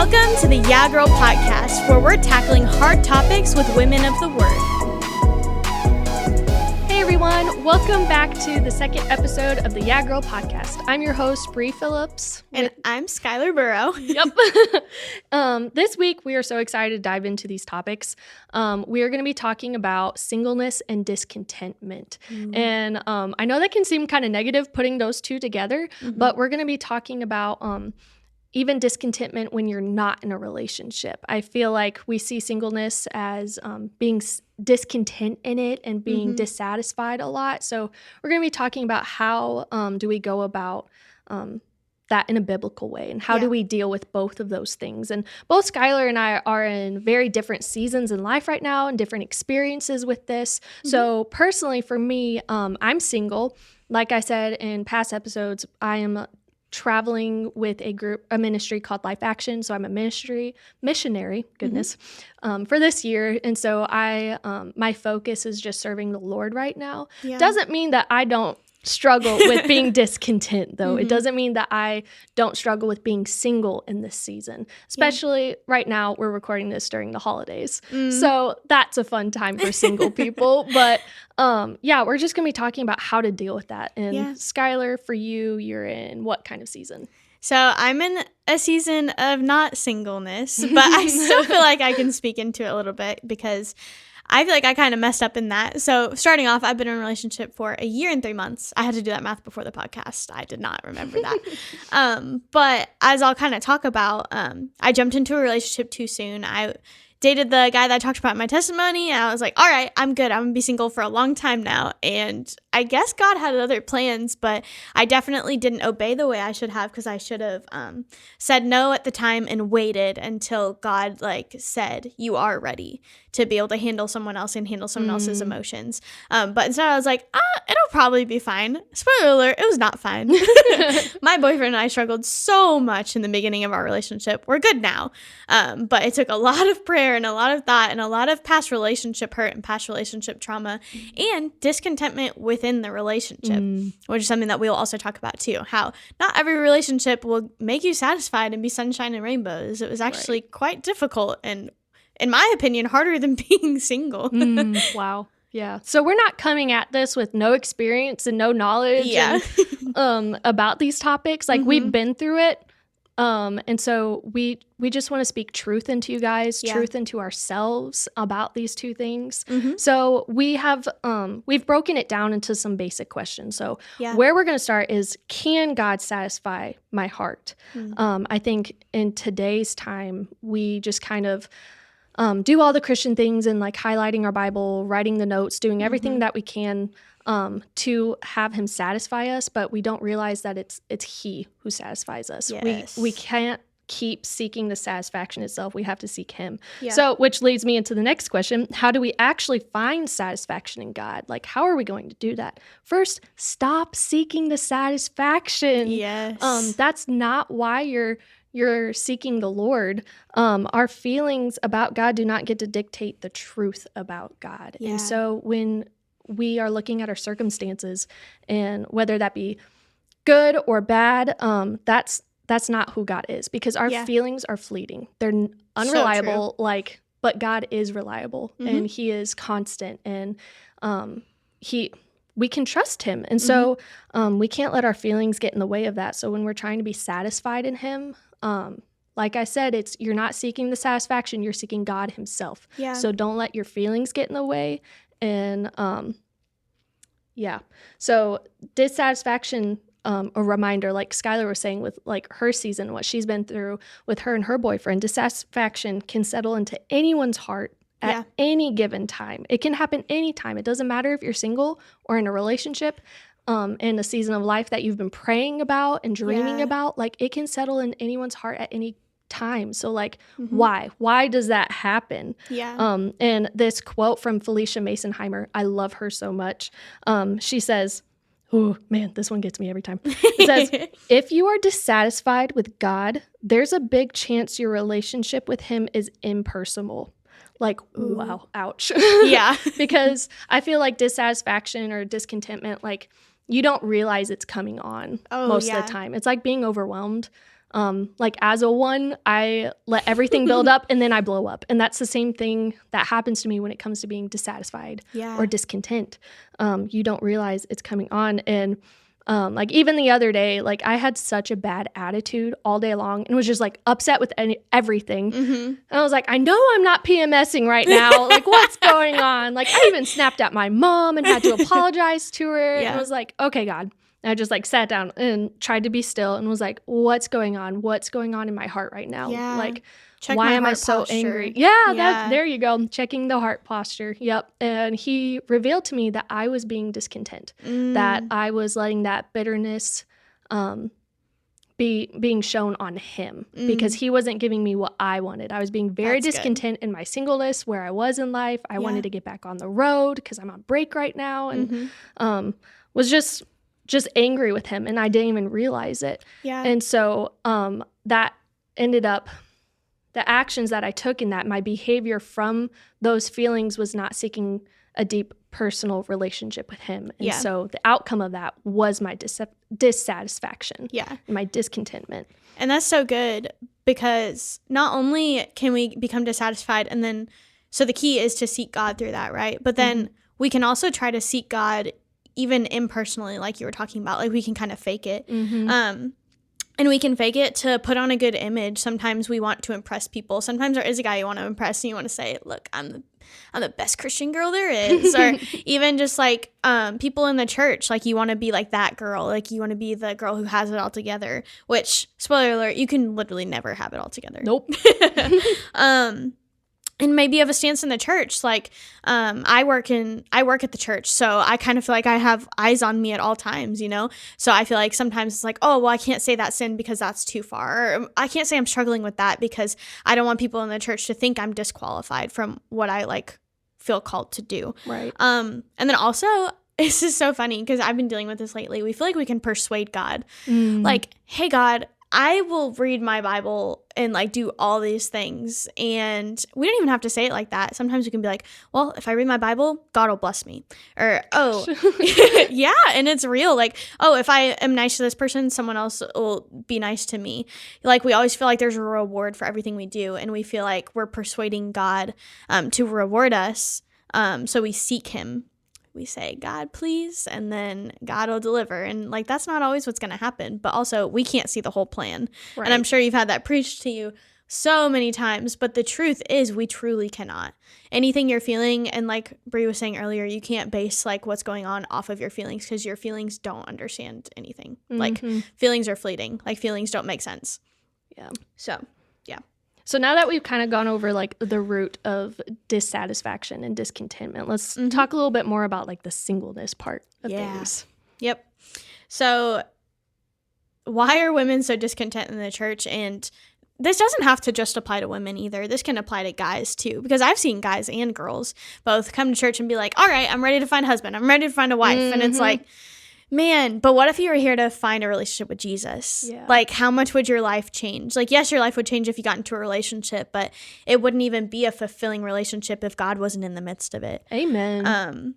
Welcome to the Yeah Girl podcast, where we're tackling hard topics with women of the Word. Hey everyone, welcome back to the second episode of the Yeah Girl podcast. I'm your host, Brea Phillips. And I'm Skylar and Brea. Yep. This week, we are so excited to dive into these topics. We are going to be talking about singleness and discontentment. And I know that can seem kind of negative putting those two together, but we're going to be talking about even discontentment when you're not in a relationship. I feel like we see singleness as being discontent in it and being dissatisfied a lot. So we're going to be talking about how do we go about that in a biblical way, and how do we deal with both of those things. And both Skylar and I are in very different seasons in life right now and different experiences with this. So personally for me, I'm single. Like I said in past episodes, I am traveling with a ministry called Life Action. So I'm a missionary, for this year. And so my focus is just serving the Lord right now. Doesn't mean that I don't struggle with being discontent, though. It doesn't mean that I don't struggle with being single in this season, especially right now. We're recording this during the holidays. So that's a fun time for single people. But we're just going to be talking about how to deal with that. And Skylar, for you, you're in what kind of season? So I'm in a season of not singleness, but I still feel like I can speak into it a little bit because I feel like I kind of messed up in that. So starting off, I've been in a relationship for a year and 3 months. I had to do that math before the podcast. I did not remember that. But as I'll kind of talk about, I jumped into a relationship too soon. I dated the guy that I talked about in my testimony, and I was like, all right, I'm good. I'm going to be single for a long time now. And I guess God had other plans, but I definitely didn't obey the way I should have, because I should have said no at the time and waited until God said, you are ready to be able to handle someone else and handle someone else's emotions. But instead I was like, it'll probably be fine. Spoiler alert, it was not fine. My boyfriend and I struggled so much in the beginning of our relationship. We're good now. But it took a lot of prayer and a lot of thought and a lot of past relationship hurt and past relationship trauma and discontentment within the relationship, which is something that we'll also talk about too. How not every relationship will make you satisfied and be sunshine and rainbows. It was actually quite difficult and, in my opinion, harder than being single. Wow. Yeah. So we're not coming at this with no experience and no knowledge about these topics. We've been through it. And so we just want to speak truth into you guys, truth into ourselves about these two things. So we've broken it down into some basic questions. So where we're going to start is, can God satisfy my heart? I think in today's time, we just kind of do all the Christian things and highlighting our Bible, writing the notes, doing everything that we can to have him satisfy us, but we don't realize that it's he who satisfies us. We can't keep seeking the satisfaction itself. We have to seek him. So, which leads me into the next question. How do we actually find satisfaction in God? How are we going to do that? First, stop seeking the satisfaction. That's not why you're seeking the Lord. Our feelings about God do not get to dictate the truth about God. And so when we are looking at our circumstances, and whether that be good or bad, that's not who God is, because our feelings are fleeting. They're unreliable, but God is reliable and he is constant, and we can trust him. And so we can't let our feelings get in the way of that. So when we're trying to be satisfied in him, like I said, you're not seeking the satisfaction, you're seeking God himself. So don't let your feelings get in the way. And so dissatisfaction, a reminder, like Skylar was saying with her season, what she's been through with her and her boyfriend, dissatisfaction can settle into anyone's heart at any given time. It can happen anytime. It doesn't matter if you're single or in a relationship, in a season of life that you've been praying about and dreaming about. It can settle in anyone's heart at any time. So why does that happen? And this quote from Felicia Masonheimer, I love her so much. She says, oh man, this one gets me every time. It says, if you are dissatisfied with God, there's a big chance your relationship with him is impersonal. Wow, ouch. Because I feel like dissatisfaction or discontentment, you don't realize it's coming on most of the time. It's like being overwhelmed. Like as a one, I let everything build up and then I blow up. And that's the same thing that happens to me when it comes to being dissatisfied or discontent. You don't realize it's coming on. And like even the other day, like I had such a bad attitude all day long and was just like upset with everything. And I was like, I know I'm not PMSing right now. Like what's going on? Like I even snapped at my mom and had to apologize to her. And I was like, okay, God. And I just like sat down and tried to be still and was like, what's going on? What's going on in my heart right now? Like, why am I so angry? Yeah. There you go. Checking the heart posture. Yep. And he revealed to me that I was being discontent, that I was letting that bitterness being shown on him because he wasn't giving me what I wanted. I was being very discontent in my singleness, where I was in life. I wanted to get back on the road because I'm on break right now, and was just angry with him, and I didn't even realize it. And so that ended up, the actions that I took in that, my behavior from those feelings was not seeking a deep personal relationship with him. And so the outcome of that was my dissatisfaction, my discontentment. And that's so good, because not only can we become dissatisfied, and then, so the key is to seek God through that, right? But then we can also try to seek God even impersonally, like you were talking about. Like we can kind of fake it. And we can fake it to put on a good image. Sometimes we want to impress people. Sometimes there is a guy you want to impress and you want to say, look, I'm the best Christian girl there is. Or even just like people in the church, like you want to be like that girl. Like you want to be the girl who has it all together, which, spoiler alert, you can literally never have it all together. Nope. And maybe you have a stance in the church. Like I work at the church, so I kind of feel like I have eyes on me at all times, you know? So I feel like sometimes it's like, oh, well, I can't say that sin because that's too far. Or I can't say I'm struggling with that because I don't want people in the church to think I'm disqualified from what I like feel called to do. Right. And then also, this is so funny because I've been dealing with this lately. We feel like we can persuade God. Like, hey, God, I will read my Bible and like do all these things. And we don't even have to say it like that. Sometimes we can be like, well, if I read my Bible, God will bless me. Or, oh, yeah. And it's real. Like, oh, if I am nice to this person, someone else will be nice to me. Like we always feel like there's a reward for everything we do. And we feel like we're persuading God to reward us. So we seek him. We say, God, please, and then God will deliver. And like, that's not always what's going to happen. But also, we can't see the whole plan. Right. And I'm sure you've had that preached to you so many times. But the truth is, we truly cannot. Anything you're feeling, and like Brea was saying earlier, you can't base like what's going on off of your feelings, because your feelings don't understand anything. Like feelings are fleeting. Like feelings don't make sense. Yeah. So now that we've kind of gone over like the root of dissatisfaction and discontentment, let's talk a little bit more about like the singleness part of things. Yep. So why are women so discontent in the church? And this doesn't have to just apply to women either. This can apply to guys too, because I've seen guys and girls both come to church and be like, all right, I'm ready to find a husband. I'm ready to find a wife. And it's like, man, but what if you were here to find a relationship with Jesus? Yeah. Like, how much would your life change? Like, yes, your life would change if you got into a relationship, but it wouldn't even be a fulfilling relationship if God wasn't in the midst of it. Amen.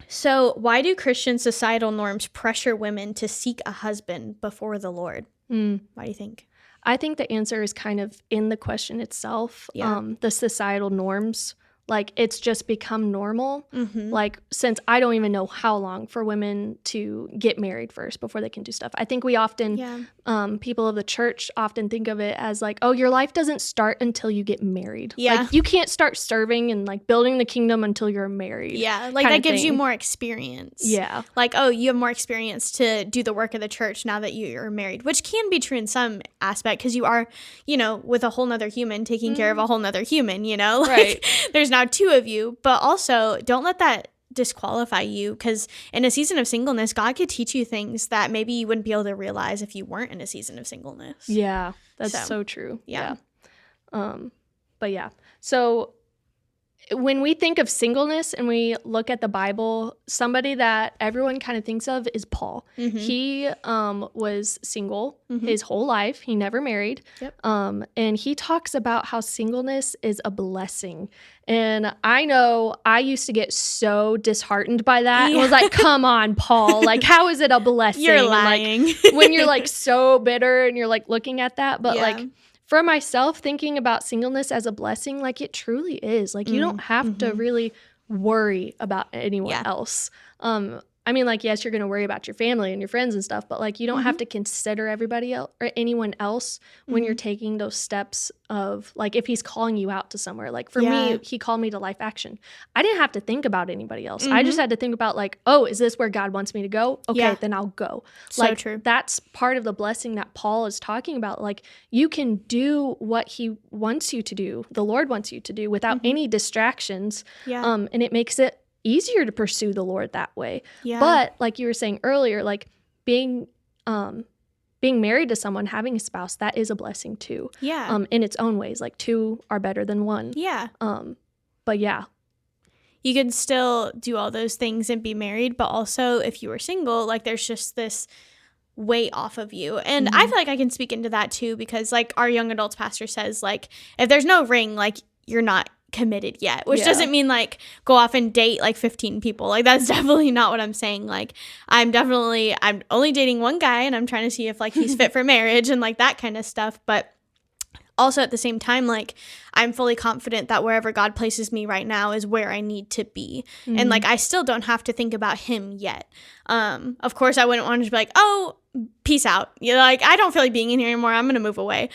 So why do Christian societal norms pressure women to seek a husband before the Lord? Why do you think? I think the answer is kind of in the question itself. The societal norms. Like, it's just become normal. Like, since I don't even know how long for women to get married first before they can do stuff. I think we often, people of the church often think of it as like, oh, your life doesn't start until you get married. Like, you can't start serving and like building the kingdom until you're married. Yeah, like that gives you more experience. Yeah. Like, oh, you have more experience to do the work of the church now that you're married, which can be true in some aspect, because you are, you know, with a whole nother human taking care of a whole nother human, you know? Like, there's now two of you, but also don't let that disqualify you, because in a season of singleness, God could teach you things that maybe you wouldn't be able to realize if you weren't in a season of singleness. Yeah, that's so true. Yeah. But yeah, so when we think of singleness and we look at the Bible, somebody that everyone kind of thinks of is Paul. He was single his whole life. He never married. Yep. And he talks about how singleness is a blessing. And I know I used to get so disheartened by that. And was like, come on, Paul. Like, how is it a blessing? You're lying. And like, when you're like so bitter and you're like looking at that. But like, for myself, thinking about singleness as a blessing, like it truly is. Like you don't have to really worry about anyone else. I mean, like, yes, you're going to worry about your family and your friends and stuff, but like you don't have to consider everybody else or anyone else when you're taking those steps of like if he's calling you out to somewhere. Like for me, he called me to Life Action. I didn't have to think about anybody else. I just had to think about like, oh, is this where God wants me to go? Okay, then I'll go. So like, true. That's part of the blessing that Paul is talking about. Like you can do what he wants you to do, the Lord wants you to do without any distractions. And it makes it easier to pursue the Lord that way. But like you were saying earlier, like being married to someone, having a spouse, that is a blessing too. In its own ways, like two are better than one. But yeah, you can still do all those things and be married, but also if you were single, like there's just this weight off of you. And I feel like I can speak into that too, because like our young adults pastor says, like if there's no ring, like you're not committed yet, which doesn't mean like go off and date like 15 people. Like that's definitely not what I'm saying. Like I'm only dating one guy and I'm trying to see if like he's fit for marriage and like that kind of stuff. But also at the same time, like I'm fully confident that wherever God places me right now is where I need to be. And like I still don't have to think about him yet. Of course I wouldn't want to be like, oh, peace out. You're like, I don't feel like being in here anymore. I'm going to move away.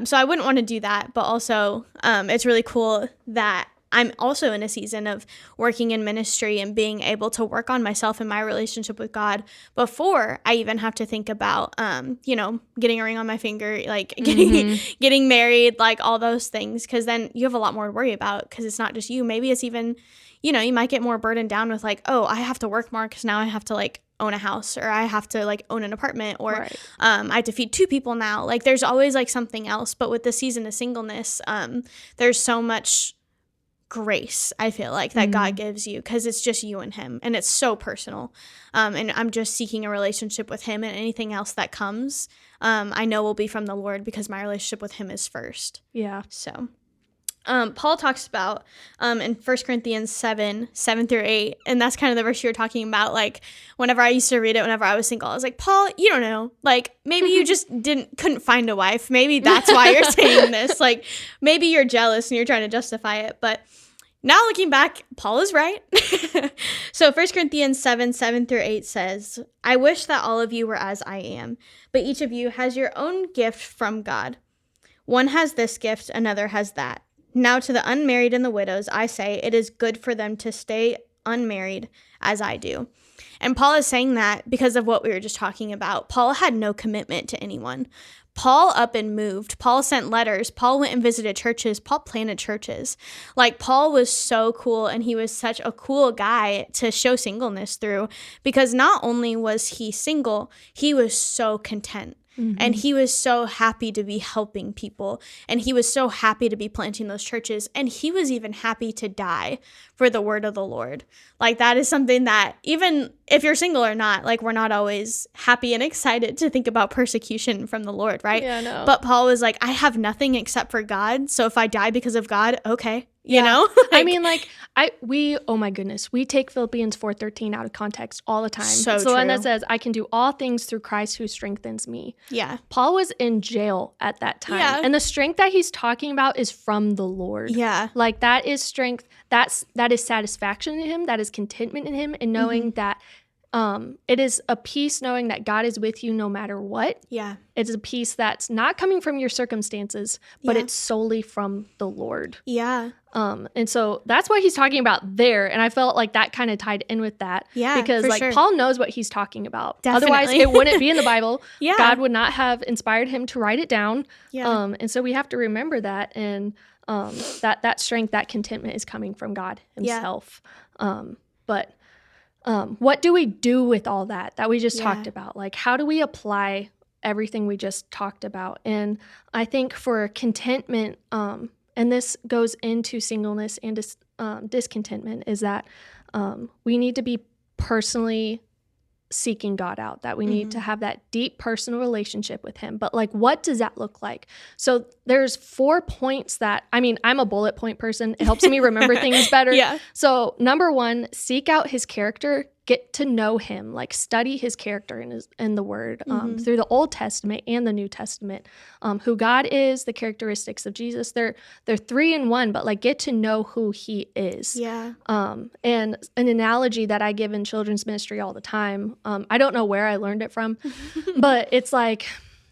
So I wouldn't want to do that. But also it's really cool that I'm also in a season of working in ministry and being able to work on myself and my relationship with God before I even have to think about, getting a ring on my finger, like getting married, like all those things. Because then you have a lot more to worry about because it's not just you. Maybe it's even, you might get more burdened down with like, oh, I have to work more because now I have to like own a house or I have to like own an apartment or I have to feed 2 people now. Like there's always like something else. But with the season of singleness, there's so much grace, I feel like, that God gives you because it's just you and him and it's so personal. And I'm just seeking a relationship with him, and anything else that comes, I know will be from the Lord because my relationship with him is first. So Paul talks about in 1 Corinthians 7:7-8, and that's kind of the verse you were talking about. Like whenever I used to read it, whenever I was single, I was like, Paul, you don't know, like maybe you just couldn't find a wife. Maybe that's why you're saying this. Like maybe you're jealous and you're trying to justify it. But now looking back, Paul is right. So 1 Corinthians 7:7-8 says, I wish that all of you were as I am, but each of you has your own gift from God. One has this gift, another has that. Now to the unmarried and the widows, I say it is good for them to stay unmarried as I do. And Paul is saying that because of what we were just talking about. Paul had no commitment to anyone. Paul up and moved. Paul sent letters. Paul went and visited churches. Paul planted churches. Like Paul was so cool, and he was such a cool guy to show singleness through, because not only was he single, he was so content. And he was so happy to be helping people, and he was so happy to be planting those churches, and he was even happy to die for the word of the Lord. Like that is something that even if you're single or not, like we're not always happy and excited to think about persecution from the Lord, right? No. But Paul was like, I have nothing except for God, so if I die because of God, okay. You know? I mean, like, oh my goodness, we take Philippians 4:13 out of context all the time. So it's the one that says, I can do all things through Christ who strengthens me. Yeah. Paul was in jail at that time. Yeah. And the strength that he's talking about is from the Lord. Yeah. Like that is strength. That is satisfaction in him. That is contentment in him. And knowing that it is a peace knowing that God is with you no matter what. Yeah. It's a peace that's not coming from your circumstances, but it's solely from the Lord. Yeah. And so that's what he's talking about there. And I felt like that kind of tied in with that. Yeah, because like Paul knows what he's talking about. Definitely. Otherwise it wouldn't be in the Bible. Yeah. God would not have inspired him to write it down. Yeah. And so we have to remember that. And that strength, that contentment is coming from God himself. But what do we do with all that we just talked about? Like, how do we apply everything we just talked about? And I think for contentment, and this goes into singleness and discontentment, is that we need to be personally seeking God out, that we need to have that deep personal relationship with him. But like, what does that look like? So there's 4 points that, I mean, I'm a bullet point person. It helps me remember things better. Yeah. So number 1, seek out his character, get to know him, like study his character in the word through the Old Testament and the New Testament, who God is, the characteristics of Jesus. They're 3 in 1, but like get to know who he is. Yeah. And an analogy that I give in children's ministry all the time, I don't know where I learned it from, but it's like,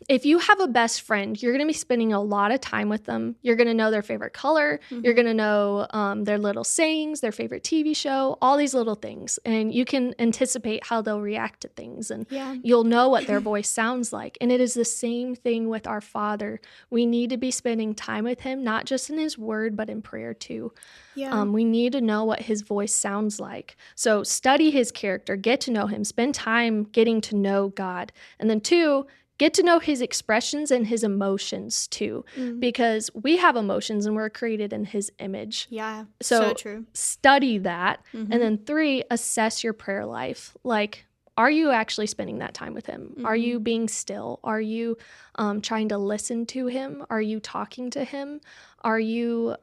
if you have a best friend, you're going to be spending a lot of time with them. You're going to know their favorite color. You're going to know their little sayings, their favorite TV show, all these little things. And you can anticipate how they'll react to things. And you'll know what their voice sounds like. And it is the same thing with our Father. We need to be spending time with him, not just in his word, but in prayer too. Yeah. We need to know what his voice sounds like. So study his character, get to know him, spend time getting to know God. And then 2, get to know his expressions and his emotions too, because we have emotions and we're created in his image. Yeah, so true. Study that. And then 3, assess your prayer life. Like, are you actually spending that time with him? Are you being still? Are you trying to listen to him? Are you talking to him? Are you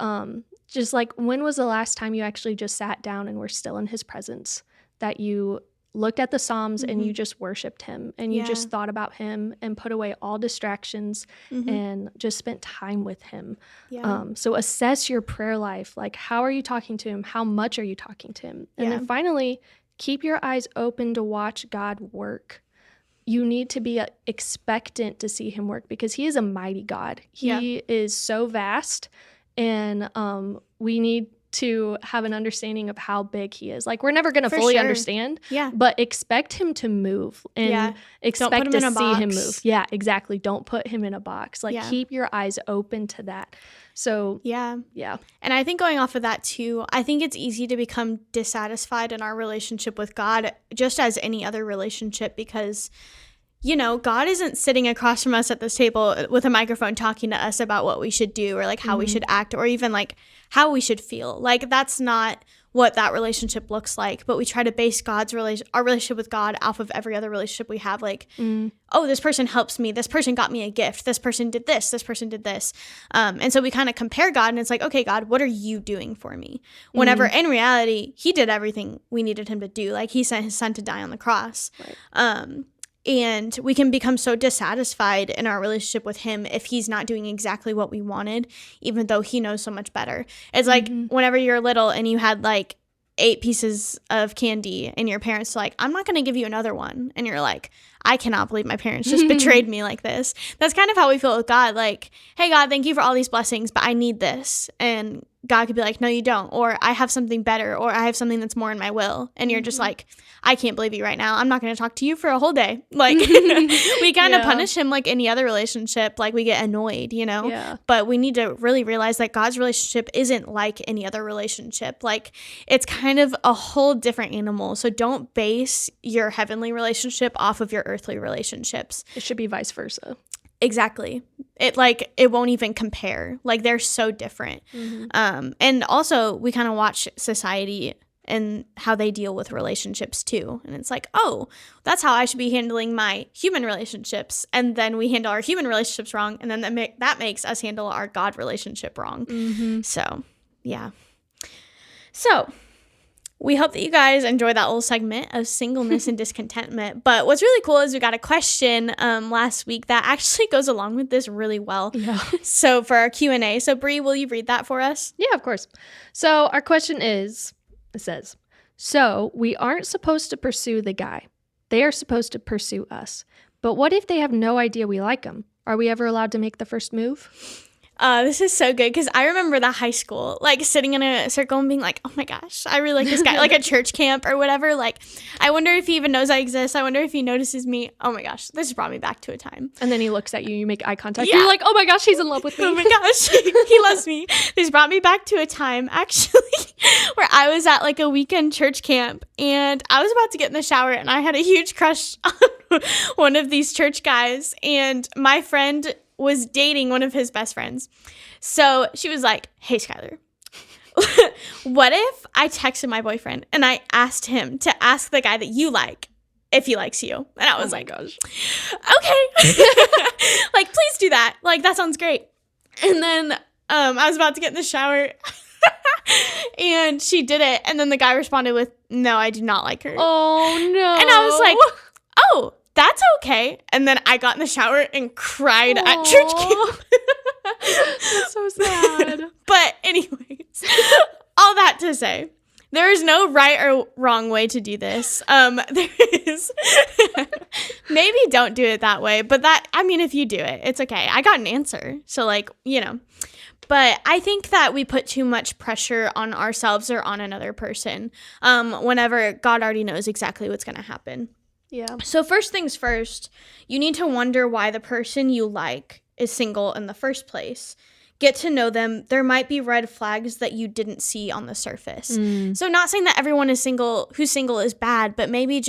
just like, when was the last time you actually just sat down and were still in his presence, that you looked at the Psalms and you just worshiped him and you just thought about him and put away all distractions and just spent time with him. So assess your prayer life. Like, how are you talking to him? How much are you talking to him? And then finally, keep your eyes open to watch God work. You need to be expectant to see him work, because he is a mighty God. He is so vast, and we need to have an understanding of how big he is. Like, we're never going to fully understand, but expect him to move and expect to see him move. Yeah, exactly. Don't put him in a box. Like, keep your eyes open to that. So, yeah. And I think going off of that too, I think it's easy to become dissatisfied in our relationship with God, just as any other relationship, because you know, God isn't sitting across from us at this table with a microphone talking to us about what we should do, or like how we should act, or even like how we should feel. Like, that's not what that relationship looks like. But we try to base our relationship with God off of every other relationship we have. Like, oh, this person helps me. This person got me a gift. This person did this. This person did this. And so we kind of compare God, and it's like, okay, God, what are you doing for me? Whenever in reality, he did everything we needed him to do. Like, he sent his son to die on the cross. Right. And we can become so dissatisfied in our relationship with him if he's not doing exactly what we wanted, even though he knows so much better. It's like whenever you're little and you had like 8 pieces of candy and your parents are like, I'm not going to give you another one. And you're like, I cannot believe my parents just betrayed me like this. That's kind of how we feel with God. Like, hey, God, thank you for all these blessings, but I need this. And God could be like, no, you don't. Or I have something better, or I have something that's more in my will. And you're just like, I can't believe you right now. I'm not going to talk to you for a whole day. Like, we kind of punish him like any other relationship. Like, we get annoyed, you know? Yeah. But we need to really realize that God's relationship isn't like any other relationship. Like, it's kind of a whole different animal. So don't base your heavenly relationship off of your earthly relationships. It should be vice versa. Exactly. It won't even compare. Like, they're so different. And also we kind of watch society and how they deal with relationships too. And it's like, oh, that's how I should be handling my human relationships. And then we handle our human relationships wrong. And then that makes us handle our God relationship wrong. So, yeah. So, we hope that you guys enjoyed that little segment of singleness and discontentment. But what's really cool is we got a question last week that actually goes along with this really well. Yeah. So for our Q&A. So Brea, will you read that for us? Yeah, of course. So our question is, it says, so we aren't supposed to pursue the guy. They are supposed to pursue us. But what if they have no idea we like them? Are we ever allowed to make the first move? This is so good, because I remember the high school, like, sitting in a circle and being like, oh my gosh, I really like this guy, like at church camp or whatever. Like, I wonder if he even knows I exist. I wonder if he notices me. Oh my gosh, this brought me back to a time. And then he looks at you, you make eye contact. Yeah. You're like, oh my gosh, he's in love with me. Oh my gosh, he loves me. This brought me back to a time, actually, where I was at like a weekend church camp, and I was about to get in the shower, and I had a huge crush on one of these church guys, and my friend was dating one of his best friends. So she was like, hey, Skylar, what if I texted my boyfriend and I asked him to ask the guy that you like if he likes you? And I was gosh. Okay. Like, please do that. Like, that sounds great. And then I was about to get in the shower and she did it. And then the guy responded with, no, I do not like her. Oh, no. And I was like, oh, that's okay. And then I got in the shower and cried at church camp. That's so sad. But anyways, all that to say, there is no right or wrong way to do this. There is. Maybe don't do it that way. But if you do it, it's okay. I got an answer. So, But I think that we put too much pressure on ourselves or on another person whenever God already knows exactly what's going to happen. Yeah. So first things first, you need to wonder why the person you like is single in the first place. Get to know them. There might be red flags that you didn't see on the surface. So not saying that everyone who's single is bad, but maybe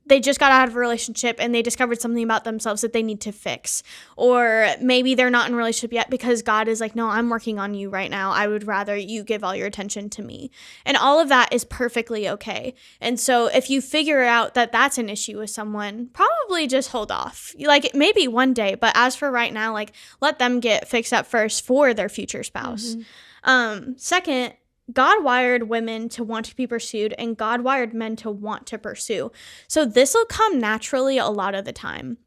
they just got out of a relationship and they discovered something about themselves that they need to fix. Or maybe they're not in a relationship yet because God is like, no, I'm working on you right now. I would rather you give all your attention to me. And all of that is perfectly okay. And so if you figure out that that's an issue with someone, probably just hold off. Maybe one day, but as for right now, let them get fixed up first for their future spouse. Second, God wired women to want to be pursued, and God wired men to want to pursue. So this will come naturally a lot of the time.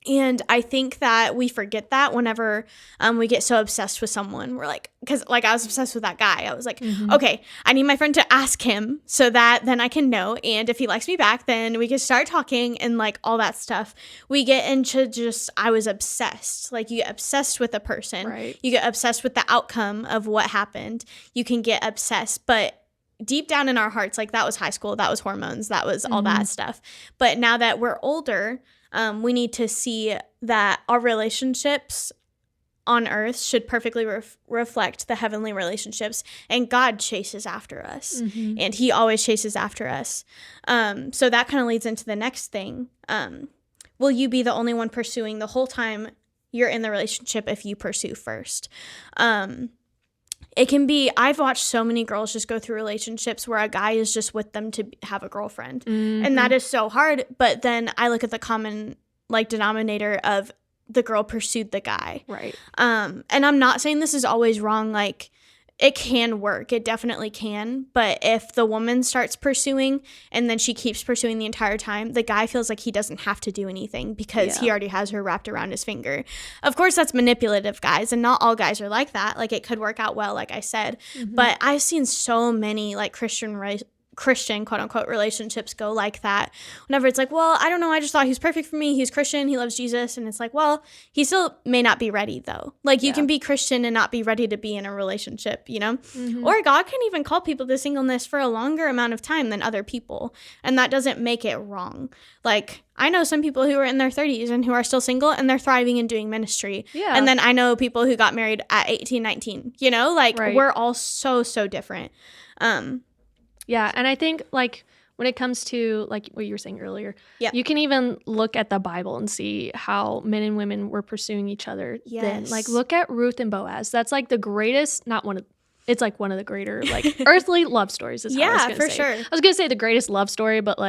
And I think that we forget that whenever we get so obsessed with someone. We're because I was obsessed with that guy. I was like, okay, I need my friend to ask him so that then I can know. And if he likes me back, then we can start talking and all that stuff. We get into I was obsessed. You get obsessed with a person. Right. You get obsessed with the outcome of what happened. You can get obsessed, but deep down in our hearts, that was high school, that was hormones, that was all that stuff. But now that we're older, we need to see that our relationships on earth should perfectly reflect the heavenly relationships, and God chases after us, and he always chases after us. So that kind of leads into the next thing. Will you be the only one pursuing the whole time you're in the relationship if you pursue first? It can be, I've watched so many girls just go through relationships where a guy is just with them to have a girlfriend. And that is so hard. But then I look at the common denominator of the girl pursued the guy. Right. And I'm not saying this is always wrong. It can work. It definitely can. But if the woman starts pursuing and then she keeps pursuing the entire time, the guy feels like he doesn't have to do anything because he already has her wrapped around his finger. Of course, that's manipulative, guys. And not all guys are like that. It could work out well, like I said. But I've seen so many Christian quote unquote relationships go like that whenever it's well, I don't know, I just thought he was perfect for me, he's Christian, he loves Jesus, and it's well, he still may not be ready though. You can be Christian and not be ready to be in a relationship, or God can even call people to singleness for a longer amount of time than other people, and that doesn't make it wrong. I know some people who are in their 30s and who are still single and they're thriving and doing ministry. And then I know people who got married at 18, 19, right. We're all so different. Yeah, and I think when it comes to what you were saying earlier, you can even look at the Bible and see how men and women were pursuing each other then. Look at Ruth and Boaz. That's the greatest, it's one of the greater earthly love stories is how I was going to say. Sure. I was going to say the greatest love story, but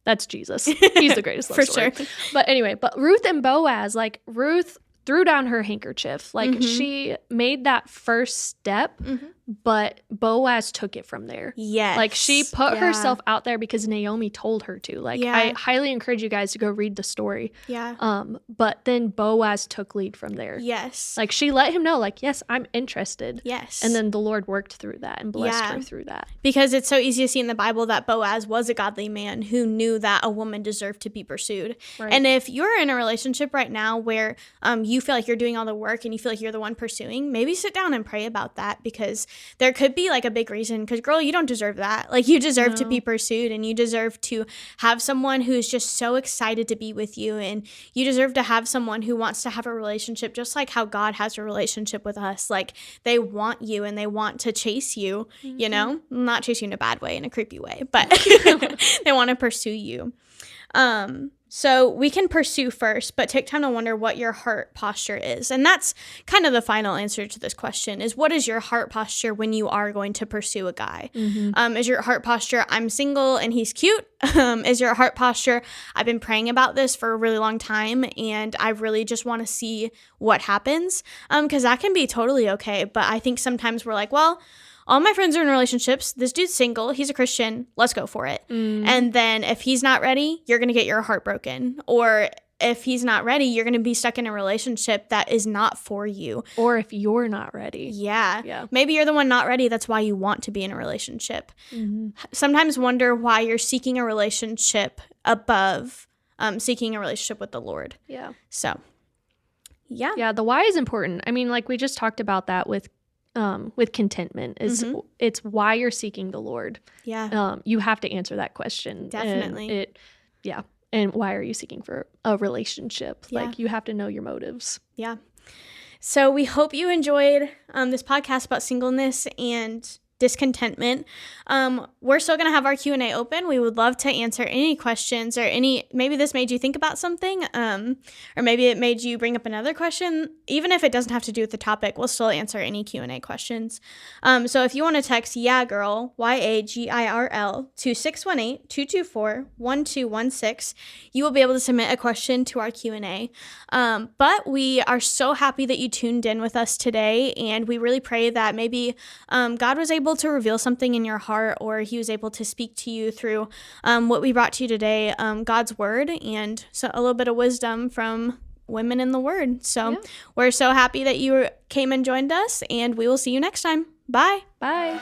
that's Jesus. He's the greatest love story. For sure. But anyway, Ruth and Boaz, Ruth threw down her handkerchief. She made that first step, but Boaz took it from there. Yes. She put herself out there because Naomi told her to. I highly encourage you guys to go read the story. Yeah. But then Boaz took lead from there. Yes. She let him know, yes, I'm interested. Yes. And then the Lord worked through that and blessed her through that. Because it's so easy to see in the Bible that Boaz was a godly man who knew that a woman deserved to be pursued. Right. And if you're in a relationship right now where you feel like you're doing all the work and you feel like you're the one pursuing, maybe sit down and pray about that, because there could be a big reason, because girl, you don't deserve that. You deserve to be pursued, and you deserve to have someone who's just so excited to be with you, and you deserve to have someone who wants to have a relationship just like how God has a relationship with us. They want you and they want to chase you, not chase you in a bad way, in a creepy way, but they want to pursue you. So we can pursue first, but take time to wonder what your heart posture is. And that's kind of the final answer to this question is, what is your heart posture when you are going to pursue a guy? Is your heart posture, I'm single and he's cute? Is your heart posture, I've been praying about this for a really long time and I really just want to see what happens? Because that can be totally okay. But I think sometimes we're like, well, all my friends are in relationships. This dude's single. He's a Christian. Let's go for it. And then if he's not ready, you're going to get your heart broken. Or if he's not ready, you're going to be stuck in a relationship that is not for you. Or if you're not ready. Yeah. Maybe you're the one not ready. That's why you want to be in a relationship. Sometimes wonder why you're seeking a relationship above seeking a relationship with the Lord. Yeah. So, yeah. Yeah, the why is important. I mean, like we just talked about that with contentment is it's why you're seeking the Lord. Yeah. You have to answer that question. Definitely. And why are you seeking for a relationship? Yeah. Like you have to know your motives. Yeah. So we hope you enjoyed this podcast about singleness and discontentment. We're still going to have our Q&A open. We would love to answer any questions or maybe this made you think about something, or maybe it made you bring up another question. Even if it doesn't have to do with the topic, we'll still answer any Q&A questions. So if you want to text YAGIRL, YAGIRL, to 618-224-1216, you will be able to submit a question to our Q&A. But we are so happy that you tuned in with us today, and we really pray that maybe God was able to reveal something in your heart, or he was able to speak to you through what we brought to you today, God's word, and so a little bit of wisdom from women in the word. So we're so happy that you came and joined us, and we will see you next time. Bye. Bye.